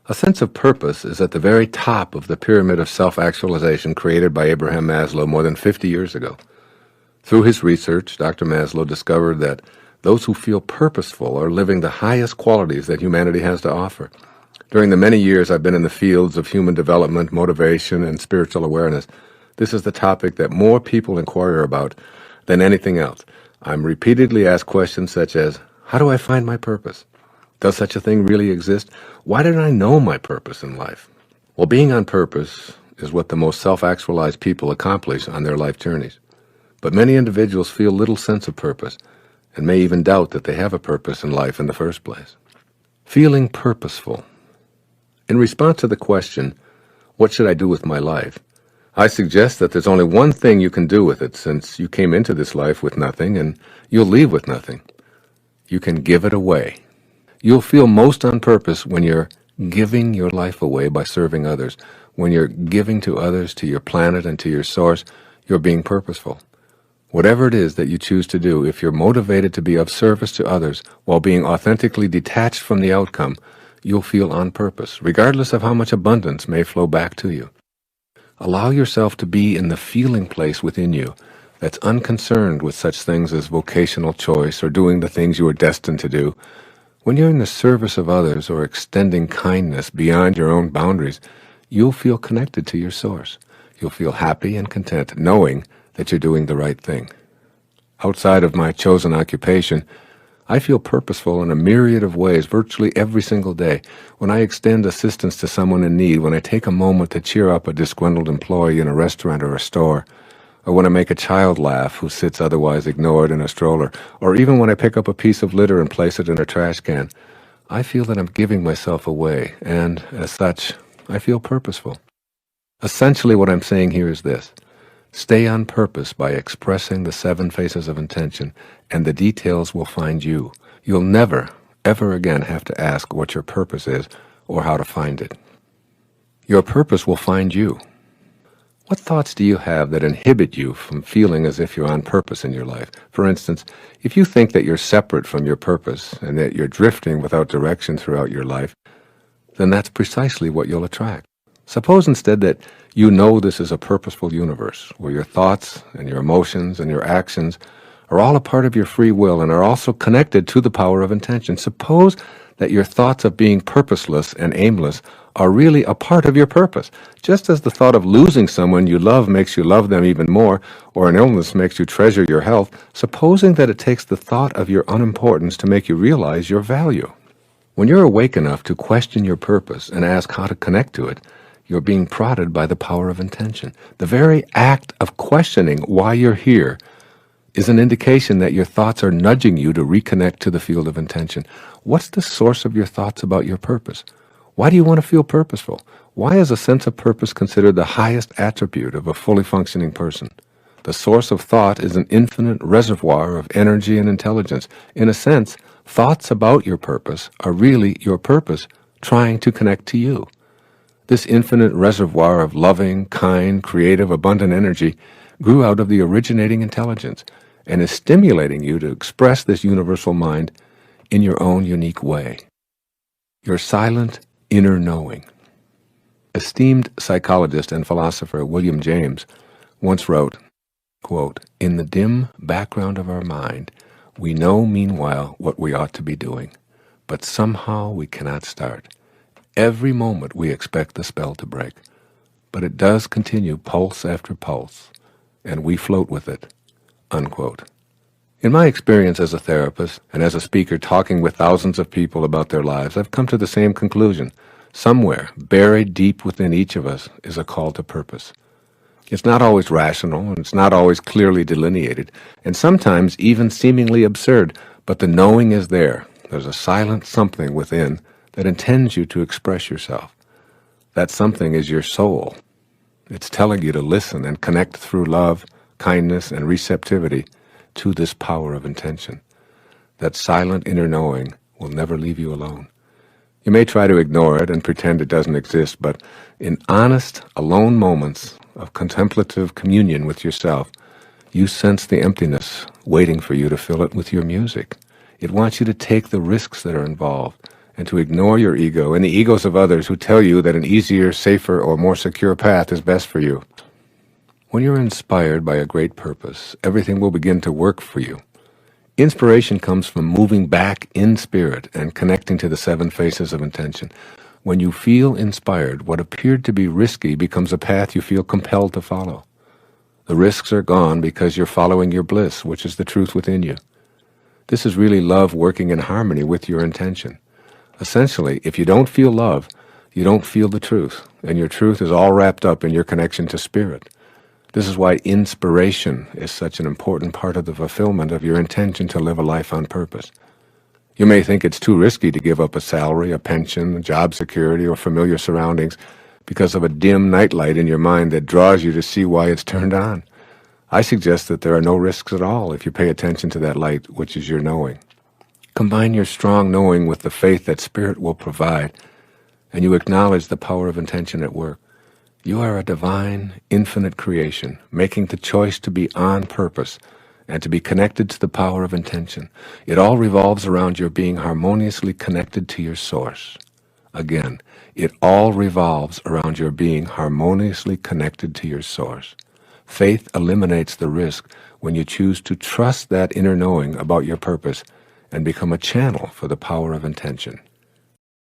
A sense of purpose is at the very top of the pyramid of self-actualization created by Abraham Maslow more than 50 years ago. Through his research, Dr. Maslow discovered that those who feel purposeful are living the highest qualities that humanity has to offer. During the many years I've been in the fields of human development, motivation, and spiritual awareness, this is the topic that more people inquire about than anything else. I'm repeatedly asked questions such as, how do I find my purpose? Does such a thing really exist? Why didn't I know my purpose in life? Well, being on purpose is what the most self-actualized people accomplish on their life journeys. But many individuals feel little sense of purpose and may even doubt that they have a purpose in life in the first place. Feeling purposeful. In response to the question, what should I do with my life? I suggest that there's only one thing you can do with it, since you came into this life with nothing and you'll leave with nothing. You can give it away. You'll feel most on purpose when you're giving your life away by serving others. When you're giving to others, to your planet, and to your source, you're being purposeful. Whatever it is that you choose to do, if you're motivated to be of service to others while being authentically detached from the outcome, you'll feel on purpose, regardless of how much abundance may flow back to you. Allow yourself to be in the feeling place within you that's unconcerned with such things as vocational choice or doing the things you are destined to do. When you're in the service of others or extending kindness beyond your own boundaries, you'll feel connected to your source. You'll feel happy and content knowing that you're doing the right thing. Outside of my chosen occupation, I feel purposeful in a myriad of ways virtually every single day. When I extend assistance to someone in need, when I take a moment to cheer up a disgruntled employee in a restaurant or a store, or when I make a child laugh who sits otherwise ignored in a stroller, or even when I pick up a piece of litter and place it in a trash can, I feel that I'm giving myself away, and as such, I feel purposeful. Essentially, what I'm saying here is this. Stay on purpose by expressing the 7 phases of intention, and the details will find you. You'll never, ever again have to ask what your purpose is or how to find it. Your purpose will find you. What thoughts do you have that inhibit you from feeling as if you're on purpose in your life? For instance, if you think that you're separate from your purpose and that you're drifting without direction throughout your life, then that's precisely what you'll attract. Suppose instead that you know this is a purposeful universe where your thoughts and your emotions and your actions are all a part of your free will and are also connected to the power of intention. Suppose that your thoughts of being purposeless and aimless are really a part of your purpose. Just as the thought of losing someone you love makes you love them even more, or an illness makes you treasure your health, supposing that it takes the thought of your unimportance to make you realize your value. When you're awake enough to question your purpose and ask how to connect to it, you're being prodded by the power of intention. The very act of questioning why you're here is an indication that your thoughts are nudging you to reconnect to the field of intention. What's the source of your thoughts about your purpose? Why do you want to feel purposeful? Why is a sense of purpose considered the highest attribute of a fully functioning person? The source of thought is an infinite reservoir of energy and intelligence. In a sense, thoughts about your purpose are really your purpose trying to connect to you. This infinite reservoir of loving, kind, creative, abundant energy grew out of the originating intelligence and is stimulating you to express this universal mind in your own unique way. Your silent inner knowing. Esteemed psychologist and philosopher William James once wrote, quote, "In the dim background of our mind, we know meanwhile what we ought to be doing, but somehow we cannot start. Every moment we expect the spell to break, but it does continue pulse after pulse, and we float with it," unquote. In my experience as a therapist and as a speaker talking with thousands of people about their lives, I've come to the same conclusion. Somewhere, buried deep within each of us, is a call to purpose. It's not always rational, and it's not always clearly delineated, and sometimes even seemingly absurd, but the knowing is there. There's a silent something within that intends you to express yourself. That something is your soul. It's telling you to listen and connect through love, kindness, and receptivity to this power of intention. That silent inner knowing will never leave you alone. You may try to ignore it and pretend it doesn't exist, but in honest, alone moments of contemplative communion with yourself, you sense the emptiness waiting for you to fill it with your music. It wants you to take the risks that are involved and to ignore your ego and the egos of others who tell you that an easier, safer, or more secure path is best for you. When you're inspired by a great purpose, everything will begin to work for you. Inspiration comes from moving back in spirit and connecting to the seven faces of intention. When you feel inspired, what appeared to be risky becomes a path you feel compelled to follow. The risks are gone because you're following your bliss, which is the truth within you. This is really love working in harmony with your intention. Essentially, if you don't feel love, you don't feel the truth, and your truth is all wrapped up in your connection to spirit. This is why inspiration is such an important part of the fulfillment of your intention to live a life on purpose. You may think it's too risky to give up a salary, a pension, job security, or familiar surroundings because of a dim nightlight in your mind that draws you to see why it's turned on. I suggest that there are no risks at all if you pay attention to that light, which is your knowing. Combine your strong knowing with the faith that Spirit will provide, and you acknowledge the power of intention at work. You are a divine, infinite creation, making the choice to be on purpose and to be connected to the power of intention. It all revolves around your being harmoniously connected to your source. Again, it all revolves around your being harmoniously connected to your source. Faith eliminates the risk when you choose to trust that inner knowing about your purpose and become a channel for the power of intention.